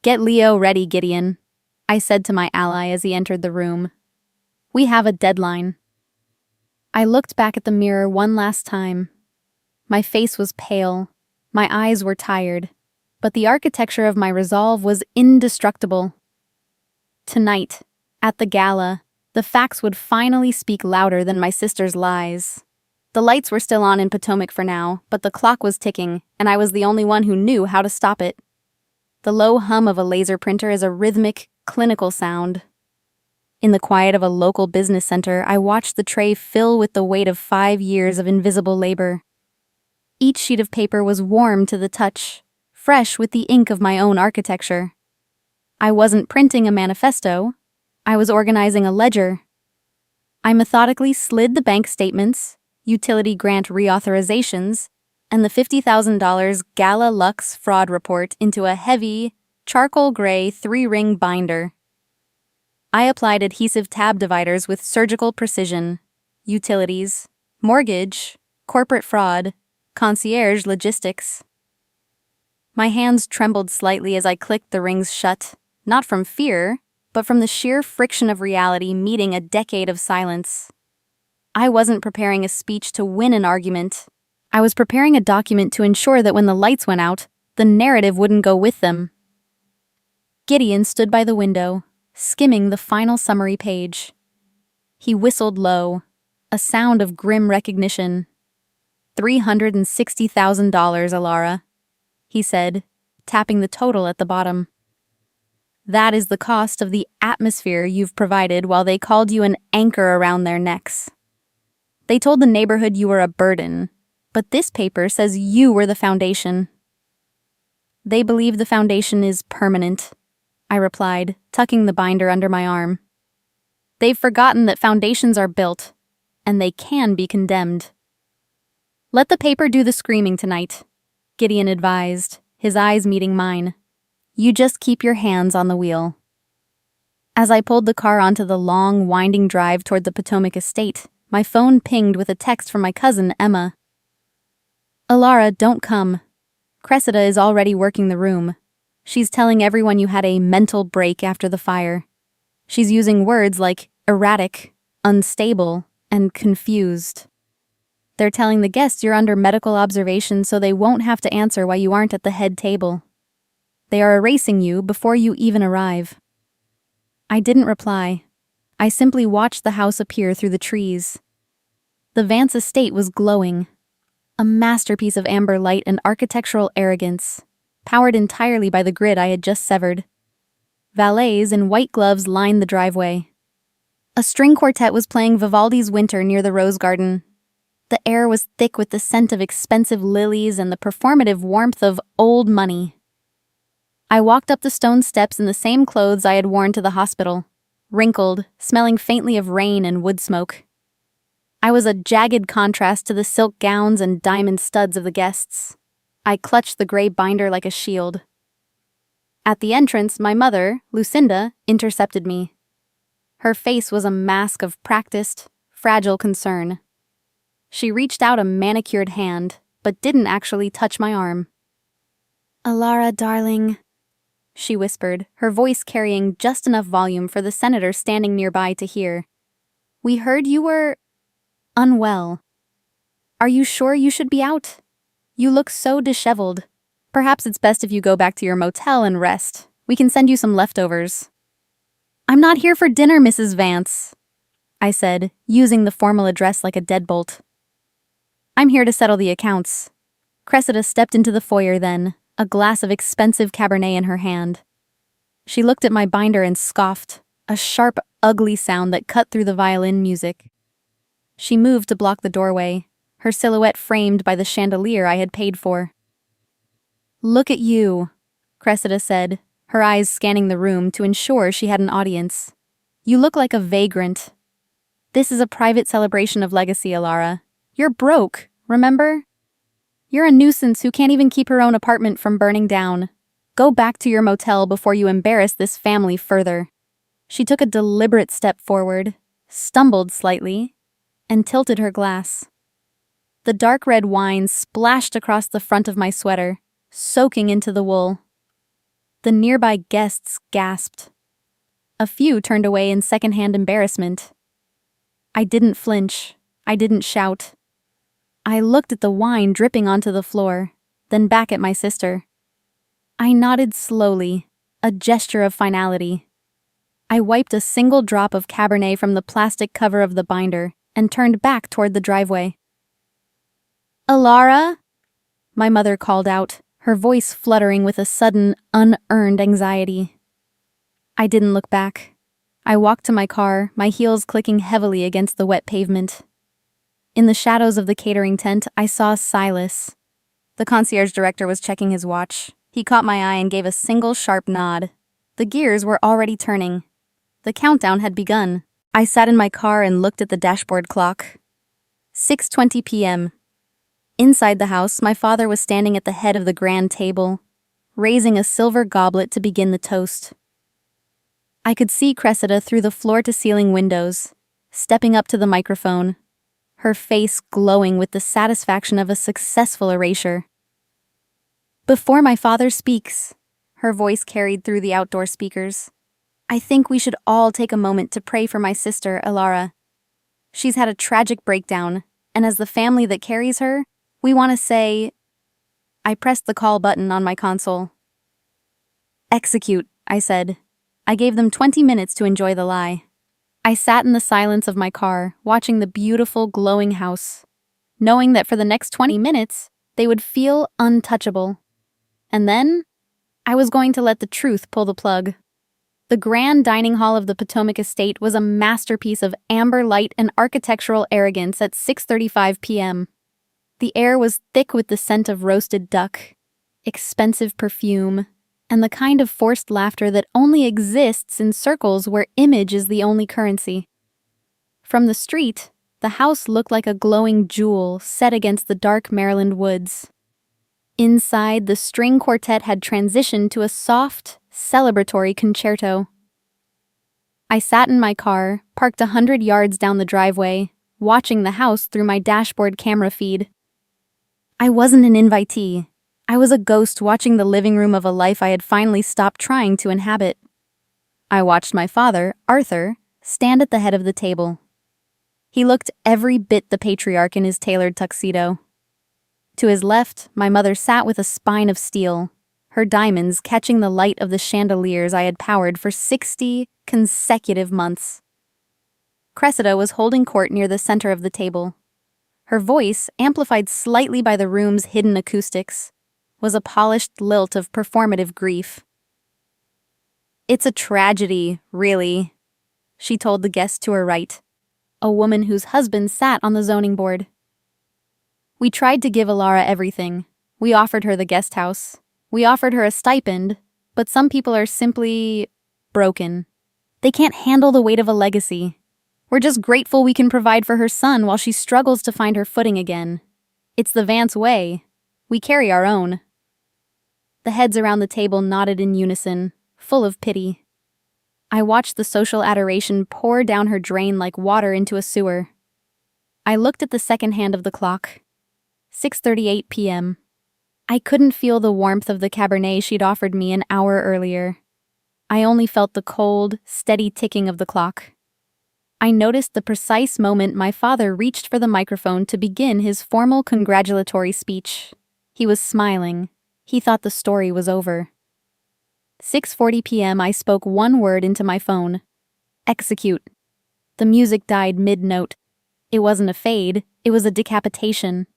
Get Leo ready, Gideon, I said to my ally as he entered the room. We have a deadline. I looked back at the mirror one last time. My face was pale. My eyes were tired. But the architecture of my resolve was indestructible. Tonight, at the gala, the facts would finally speak louder than my sister's lies. The lights were still on in Potomac for now, but the clock was ticking, and I was the only one who knew how to stop it. The low hum of a laser printer is a rhythmic, clinical sound. In the quiet of a local business center, I watched the tray fill with the weight of 5 years of invisible labor. Each sheet of paper was warm to the touch, fresh with the ink of my own architecture. I wasn't printing a manifesto. I was organizing a ledger. I methodically slid the bank statements, utility grant reauthorizations, and the $50,000 Gala Lux fraud report into a heavy, charcoal gray 3-ring binder. I applied adhesive tab dividers with surgical precision. Utilities, mortgage, corporate fraud, concierge logistics. My hands trembled slightly as I clicked the rings shut, not from fear, but from the sheer friction of reality meeting a decade of silence. I wasn't preparing a speech to win an argument. I was preparing a document to ensure that when the lights went out, the narrative wouldn't go with them. Gideon stood by the window, skimming the final summary page. He whistled low, a sound of grim recognition. $360,000, Elara, he said, tapping the total at the bottom. That is the cost of the atmosphere you've provided while they called you an anchor around their necks. They told the neighborhood you were a burden, but this paper says you were the foundation. They believe the foundation is permanent, I replied, tucking the binder under my arm. They've forgotten that foundations are built, and they can be condemned. Let the paper do the screaming tonight, Gideon advised, his eyes meeting mine. You just keep your hands on the wheel. As I pulled the car onto the long, winding drive toward the Potomac estate, my phone pinged with a text from my cousin, Emma. Elara, don't come. Cressida is already working the room. She's telling everyone you had a mental break after the fire. She's using words like erratic, unstable, and confused. They're telling the guests you're under medical observation so they won't have to answer why you aren't at the head table. They are erasing you before you even arrive. I didn't reply. I simply watched the house appear through the trees. The Vance estate was glowing, a masterpiece of amber light and architectural arrogance, powered entirely by the grid I had just severed. Valets in white gloves lined the driveway. A string quartet was playing Vivaldi's Winter near the rose garden. The air was thick with the scent of expensive lilies and the performative warmth of old money. I walked up the stone steps in the same clothes I had worn to the hospital, wrinkled, smelling faintly of rain and wood smoke. I was a jagged contrast to the silk gowns and diamond studs of the guests. I clutched the gray binder like a shield. At the entrance, my mother, Lucinda, intercepted me. Her face was a mask of practiced, fragile concern. She reached out a manicured hand, but didn't actually touch my arm. Elara, darling, she whispered, her voice carrying just enough volume for the senator standing nearby to hear. We heard you were unwell. Are you sure you should be out? You look so disheveled. Perhaps it's best if you go back to your motel and rest. We can send you some leftovers. I'm not here for dinner, Mrs. Vance, I said, using the formal address like a deadbolt. I'm here to settle the accounts. Cressida stepped into the foyer then, a glass of expensive Cabernet in her hand. She looked at my binder and scoffed, a sharp, ugly sound that cut through the violin music. She moved to block the doorway, her silhouette framed by the chandelier I had paid for. Look at you, Cressida said, her eyes scanning the room to ensure she had an audience. You look like a vagrant. This is a private celebration of legacy, Elara. You're broke, remember? You're a nuisance who can't even keep her own apartment from burning down. Go back to your motel before you embarrass this family further. She took a deliberate step forward, stumbled slightly, and tilted her glass. The dark red wine splashed across the front of my sweater, soaking into the wool. The nearby guests gasped. A few turned away in secondhand embarrassment. I didn't flinch. I didn't shout. I looked at the wine dripping onto the floor, then back at my sister. I nodded slowly, a gesture of finality. I wiped a single drop of Cabernet from the plastic cover of the binder and turned back toward the driveway. Elara? My mother called out, her voice fluttering with a sudden, unearned anxiety. I didn't look back. I walked to my car, my heels clicking heavily against the wet pavement. In the shadows of the catering tent, I saw Silas. The concierge director was checking his watch. He caught my eye and gave a single sharp nod. The gears were already turning. The countdown had begun. I sat in my car and looked at the dashboard clock. 6:20 p.m. Inside the house, my father was standing at the head of the grand table, raising a silver goblet to begin the toast. I could see Cressida through the floor-to-ceiling windows, stepping up to the microphone, her face glowing with the satisfaction of a successful erasure. Before my father speaks, her voice carried through the outdoor speakers, I think we should all take a moment to pray for my sister, Elara. She's had a tragic breakdown, and as the family that carries her, we want to say... I pressed the call button on my console. Execute, I said. I gave them 20 minutes to enjoy the lie. I sat in the silence of my car, watching the beautiful, glowing house, knowing that for the next 20 minutes, they would feel untouchable. And then, I was going to let the truth pull the plug. The grand dining hall of the Potomac estate was a masterpiece of amber light and architectural arrogance at 6:35 p.m. The air was thick with the scent of roasted duck, expensive perfume, and the kind of forced laughter that only exists in circles where image is the only currency. From the street, the house looked like a glowing jewel set against the dark Maryland woods. Inside, the string quartet had transitioned to a soft, celebratory concerto. I sat in my car, parked 100 yards down the driveway, watching the house through my dashboard camera feed. I wasn't an invitee. I was a ghost watching the living room of a life I had finally stopped trying to inhabit. I watched my father, Arthur, stand at the head of the table. He looked every bit the patriarch in his tailored tuxedo. To his left, my mother sat with a spine of steel, her diamonds catching the light of the chandeliers I had powered for 60 consecutive months. Cressida was holding court near the center of the table. Her voice, amplified slightly by the room's hidden acoustics, was a polished lilt of performative grief. "It's a tragedy, really," she told the guest to her right, a woman whose husband sat on the zoning board. "We tried to give Elara everything. We offered her the guest house. We offered her a stipend, but some people are simply broken. They can't handle the weight of a legacy. We're just grateful we can provide for her son while she struggles to find her footing again. It's the Vance way. We carry our own." The heads around the table nodded in unison, full of pity. I watched the social adoration pour down her drain like water into a sewer. I looked at the second hand of the clock. 6:38 p.m. I couldn't feel the warmth of the Cabernet she'd offered me an hour earlier. I only felt the cold, steady ticking of the clock. I noticed the precise moment my father reached for the microphone to begin his formal congratulatory speech. He was smiling. He thought the story was over. 6:40 p.m. I spoke one word into my phone. "Execute." The music died mid-note. It wasn't a fade, it was a decapitation.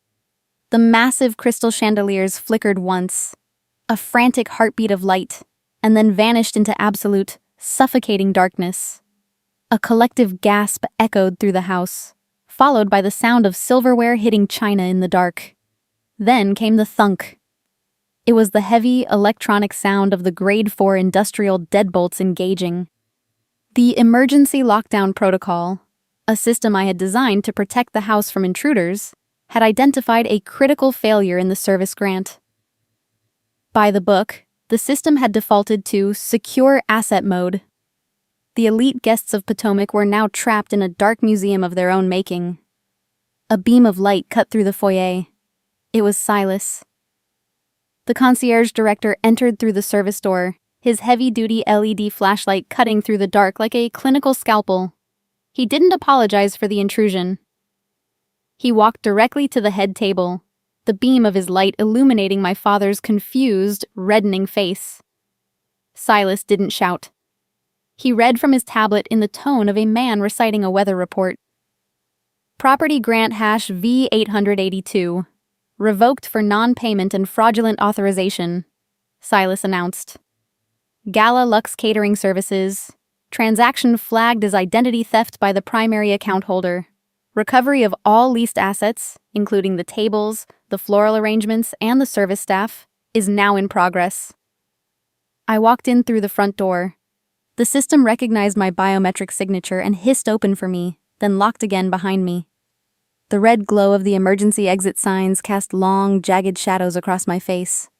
The massive crystal chandeliers flickered once, a frantic heartbeat of light, and then vanished into absolute, suffocating darkness. A collective gasp echoed through the house, followed by the sound of silverware hitting china in the dark. Then came the thunk. It was the heavy, electronic sound of the Grade 4 industrial deadbolts engaging. The emergency lockdown protocol, a system I had designed to protect the house from intruders, had identified a critical failure in the service grant. By the book, the system had defaulted to secure asset mode. The elite guests of Potomac were now trapped in a dark museum of their own making. A beam of light cut through the foyer. It was Silas. The concierge director entered through the service door, his heavy-duty LED flashlight cutting through the dark like a clinical scalpel. He didn't apologize for the intrusion. He walked directly to the head table, the beam of his light illuminating my father's confused, reddening face. Silas didn't shout. He read from his tablet in the tone of a man reciting a weather report. "Property grant hash V882. Revoked for non-payment and fraudulent authorization," Silas announced. "Gala Lux Catering Services. Transaction flagged as identity theft by the primary account holder. Recovery of all leased assets, including the tables, the floral arrangements, and the service staff, is now in progress." I walked in through the front door. The system recognized my biometric signature and hissed open for me, then locked again behind me. The red glow of the emergency exit signs cast long, jagged shadows across my face.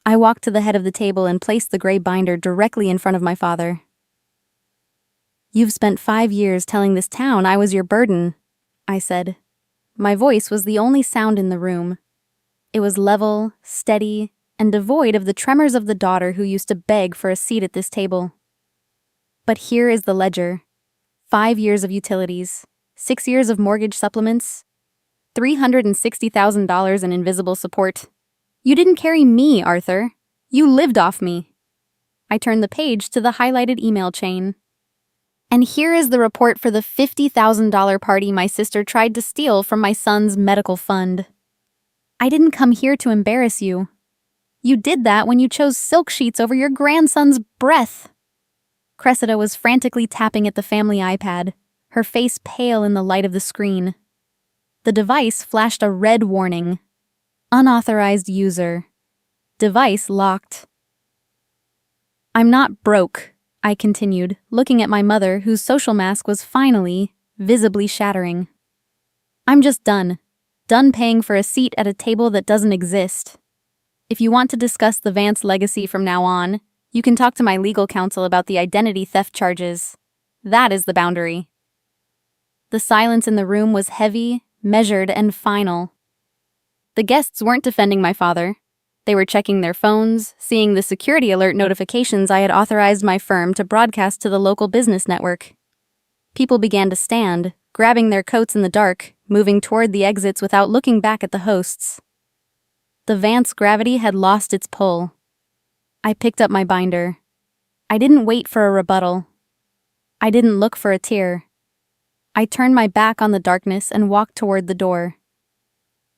I walked to the head of the table and placed the gray binder directly in front of my father. "You've spent 5 years telling this town I was your burden," I said. My voice was the only sound in the room. It was level, steady, and devoid of the tremors of the daughter who used to beg for a seat at this table. But here is the ledger. 5 years of utilities, 6 years of mortgage supplements, $360,000 in invisible support. You didn't carry me, Arthur. You lived off me. I turned the page to the highlighted email chain. And here is the report for the $50,000 party my sister tried to steal from my son's medical fund. I didn't come here to embarrass you. You did that when you chose silk sheets over your grandson's breath. Cressida was frantically tapping at the family iPad, her face pale in the light of the screen. The device flashed a red warning. Unauthorized user. Device locked. I'm not broke, I continued, looking at my mother, whose social mask was finally, visibly shattering. I'm just done. Done paying for a seat at a table that doesn't exist. If you want to discuss the Vance legacy from now on, you can talk to my legal counsel about the identity theft charges. That is the boundary. The silence in the room was heavy, measured, and final. The guests weren't defending my father. They were checking their phones, seeing the security alert notifications I had authorized my firm to broadcast to the local business network. People began to stand, grabbing their coats in the dark, moving toward the exits without looking back at the hosts. The Vance gravity had lost its pull. I picked up my binder. I didn't wait for a rebuttal. I didn't look for a tear. I turned my back on the darkness and walked toward the door.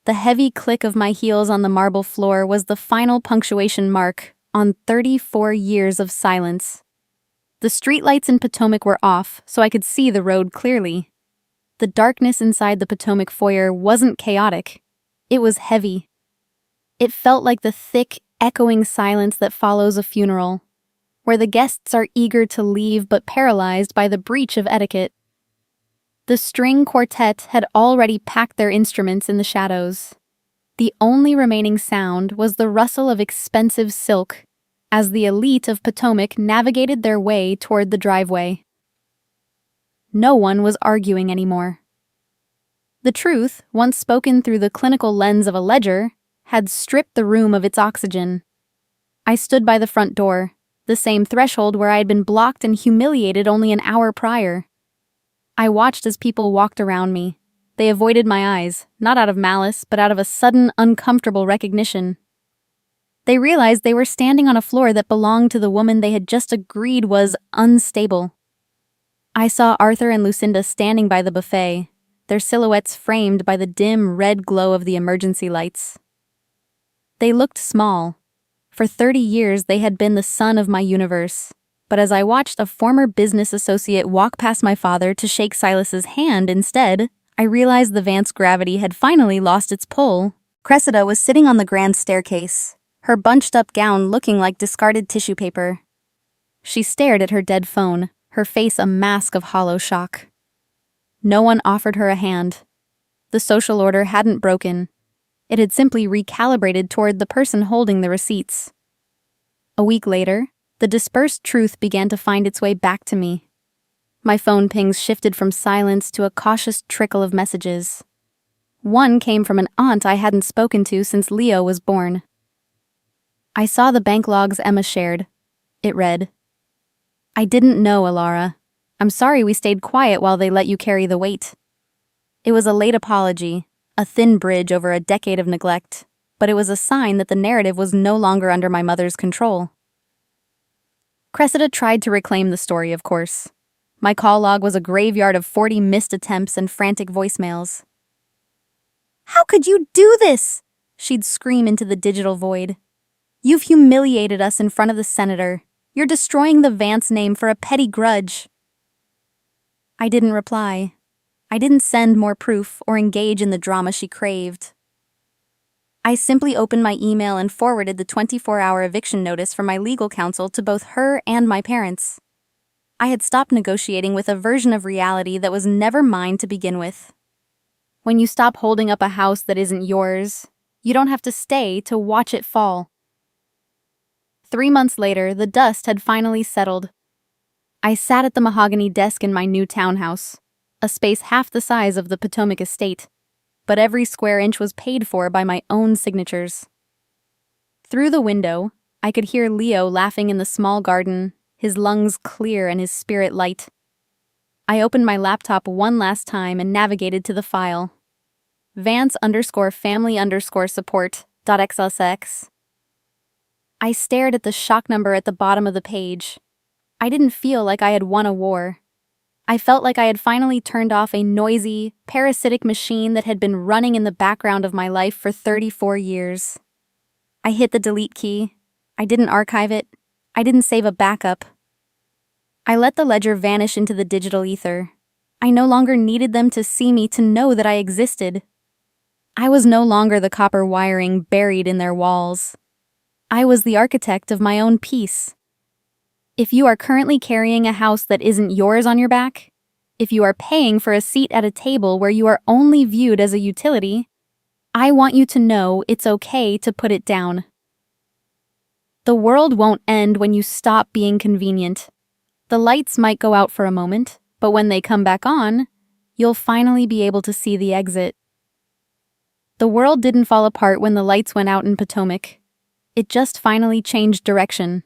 The heavy click of my heels on the marble floor was the final punctuation mark on 34 years of silence. The streetlights in Potomac were off, so I could see the road clearly. The darkness inside the Potomac foyer wasn't chaotic. It was heavy. It felt like the thick, echoing silence that follows a funeral, where the guests are eager to leave but paralyzed by the breach of etiquette. The string quartet had already packed their instruments in the shadows. The only remaining sound was the rustle of expensive silk as the elite of Potomac navigated their way toward the driveway. No one was arguing anymore. The truth, once spoken through the clinical lens of a ledger, had stripped the room of its oxygen. I stood by the front door, the same threshold where I had been blocked and humiliated only an hour prior. I watched as people walked around me. They avoided my eyes, not out of malice, but out of a sudden, uncomfortable recognition. They realized they were standing on a floor that belonged to the woman they had just agreed was unstable. I saw Arthur and Lucinda standing by the buffet, their silhouettes framed by the dim red glow of the emergency lights. They looked small. For 30 years, they had been the sun of my universe. But as I watched a former business associate walk past my father to shake Silas's hand instead, I realized the Vance gravity had finally lost its pull. Cressida was sitting on the grand staircase, her bunched-up gown looking like discarded tissue paper. She stared at her dead phone, her face a mask of hollow shock. No one offered her a hand. The social order hadn't broken. It had simply recalibrated toward the person holding the receipts. A week later, the dispersed truth began to find its way back to me. My phone pings shifted from silence to a cautious trickle of messages. One came from an aunt I hadn't spoken to since Leo was born. I saw the bank logs Emma shared. It read, "I didn't know, Elara. I'm sorry we stayed quiet while they let you carry the weight." It was a late apology, a thin bridge over a decade of neglect, but it was a sign that the narrative was no longer under my mother's control. Cressida tried to reclaim the story, of course. My call log was a graveyard of 40 missed attempts and frantic voicemails. "How could you do this?" she'd scream into the digital void. "You've humiliated us in front of the senator. You're destroying the Vance name for a petty grudge." I didn't reply. I didn't send more proof or engage in the drama she craved. I simply opened my email and forwarded the 24-hour eviction notice from my legal counsel to both her and my parents. I had stopped negotiating with a version of reality that was never mine to begin with. When you stop holding up a house that isn't yours, you don't have to stay to watch it fall. 3 months later, the dust had finally settled. I sat at the mahogany desk in my new townhouse, a space half the size of the Potomac estate, but every square inch was paid for by my own signatures. Through the window, I could hear Leo laughing in the small garden, his lungs clear and his spirit light. I opened my laptop one last time and navigated to the file. Vance_family_support.xlsx. I stared at the shock number at the bottom of the page. I didn't feel like I had won a war. I felt like I had finally turned off a noisy, parasitic machine that had been running in the background of my life for 34 years. I hit the delete key. I didn't archive it. I didn't save a backup. I let the ledger vanish into the digital ether. I no longer needed them to see me to know that I existed. I was no longer the copper wiring buried in their walls. I was the architect of my own peace. If you are currently carrying a house that isn't yours on your back, if you are paying for a seat at a table where you are only viewed as a utility, I want you to know it's okay to put it down. The world won't end when you stop being convenient. The lights might go out for a moment, but when they come back on, you'll finally be able to see the exit. The world didn't fall apart when the lights went out in Potomac. It just finally changed direction.